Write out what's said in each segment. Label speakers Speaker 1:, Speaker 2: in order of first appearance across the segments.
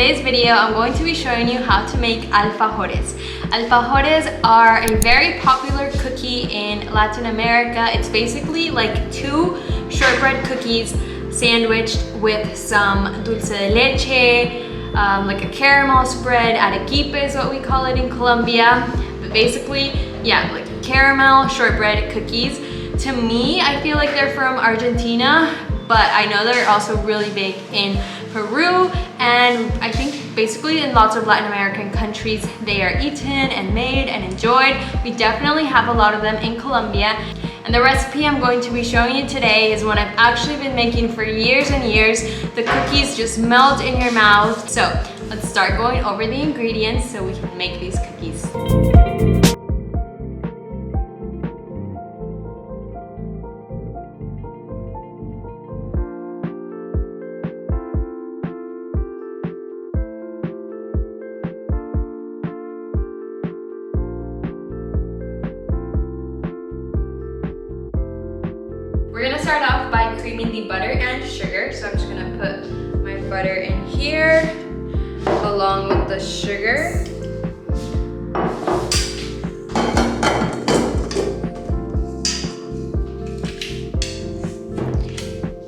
Speaker 1: today's video, I'm going to be showing you how to make alfajores. Alfajores are a very popular cookie in Latin America. It's basically like two shortbread cookies sandwiched with some dulce de leche, like a caramel spread. Arequipe is what we call it in Colombia. But basically, yeah, like caramel shortbread cookies. To me, I feel like they're from Argentina, but I know they're also really big in Peru, and I think basically in lots of Latin American countries they are eaten and made and enjoyed. We definitely have a lot of them in Colombia. And the recipe I'm going to be showing you today is one I've actually been making for years and years. The cookies just melt in your mouth. So let's start going over the ingredients so we can make these cookies. We're gonna start off by creaming the butter and sugar. So I'm just gonna put my butter in here along with the sugar.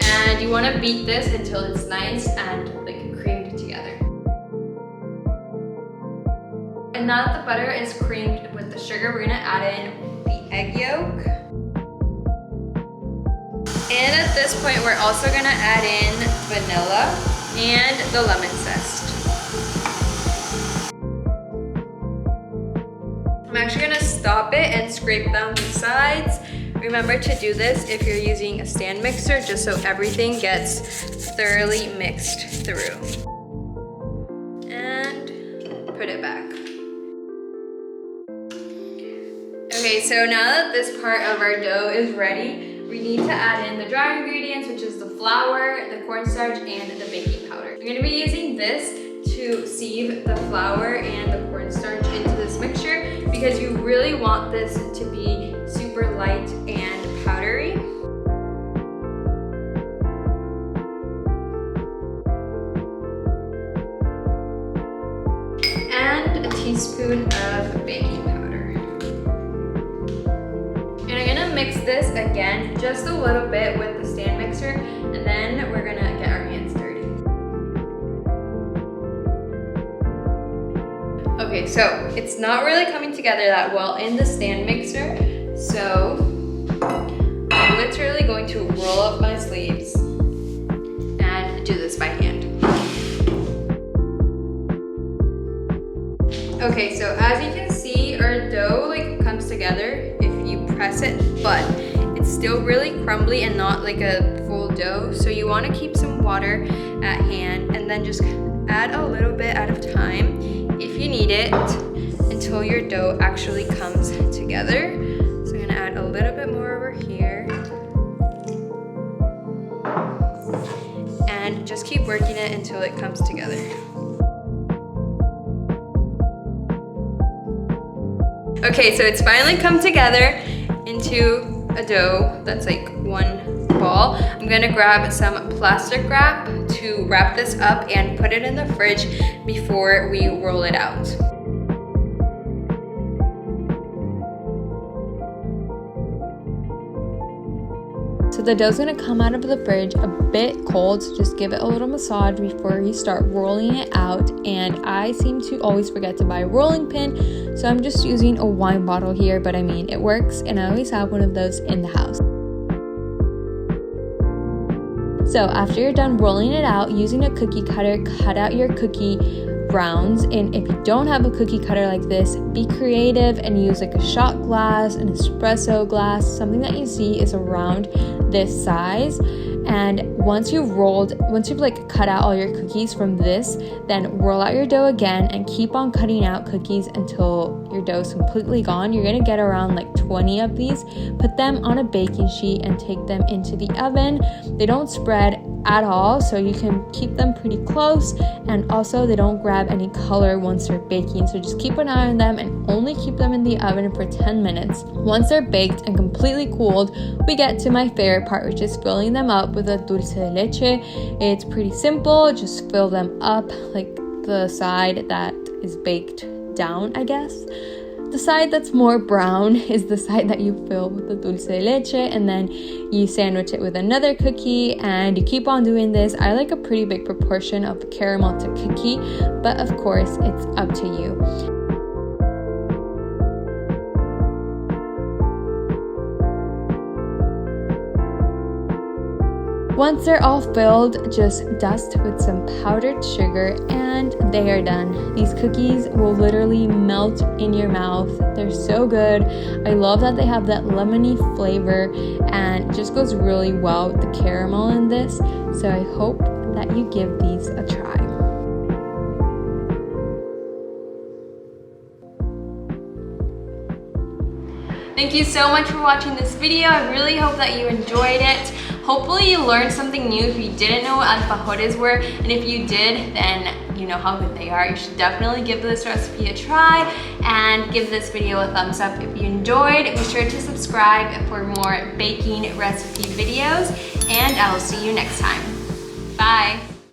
Speaker 1: And you wanna beat this until it's nice and like creamed together. And now that the butter is creamed with the sugar, we're gonna add in the egg yolk. And at this point, we're also gonna add in vanilla and the lemon zest. I'm actually gonna stop it and scrape down the sides. Remember to do this if you're using a stand mixer, just so everything gets thoroughly mixed through. And put it back. Okay, so now that this part of our dough is ready, we need to add in the dry ingredients, which is the flour, the cornstarch, and the baking powder. I'm gonna be using this to sieve the flour and the cornstarch into this mixture because you really want this to be super light and powdery. And a teaspoon of baking powder. Mix this again just a little bit with the stand mixer, and then we're gonna get our hands dirty. Okay, so it's not really coming together that well in the stand mixer, so I'm literally going to roll up my sleeves and do this by hand. Okay, so as you can see, our dough like comes together if you press it, but it's still really crumbly and not like a full dough. So you want to keep some water at hand and then just add a little bit at a time if you need it until your dough actually comes together. So I'm gonna add a little bit more over here and just keep working it until it comes together. Okay, so it's finally come together into a dough that's like one ball. I'm gonna grab some plastic wrap to wrap this up and put it in the fridge before we roll it out. So the dough's gonna come out of the fridge a bit cold, so just give it a little massage before you start rolling it out. And I seem to always forget to buy a rolling pin, so I'm just using a wine bottle here, but I mean, it works, and I always have one of those in the house. So after you're done rolling it out, using a cookie cutter, cut out your cookie rounds. And if you don't have a cookie cutter like this, be creative and use like a shot glass, an espresso glass, something that you see is around this size. And once you've like cut out all your cookies from this, then roll out your dough again and keep on cutting out cookies until your dough is completely gone. You're gonna get around like 20 of these. Put them on a baking sheet and take them into the oven. They don't spread at all, so you can keep them pretty close, and also they don't grab any color once they're baking, so just keep an eye on them and only keep them in the oven for 10 minutes. Once they're baked and completely cooled, we get to my favorite part, which is filling them up with a dulce de leche. It's pretty simple, just fill them up like the side that is baked down, I guess. The side that's more brown is the side that you fill with the dulce de leche, and then you sandwich it with another cookie, and you keep on doing this. I like a pretty big proportion of caramel to cookie, but of course it's up to you. Once they're all filled, just dust with some powdered sugar and they are done. These cookies will literally melt in your mouth. They're so good. I love that they have that lemony flavor and it just goes really well with the caramel in this. So I hope that you give these a try. Thank you so much for watching this video. I really hope that you enjoyed it. Hopefully you learned something new if you didn't know what alfajores were, and if you did, then you know how good they are. You should definitely give this recipe a try and give this video a thumbs up if you enjoyed. Be sure to subscribe for more baking recipe videos, and I will see you next time. Bye.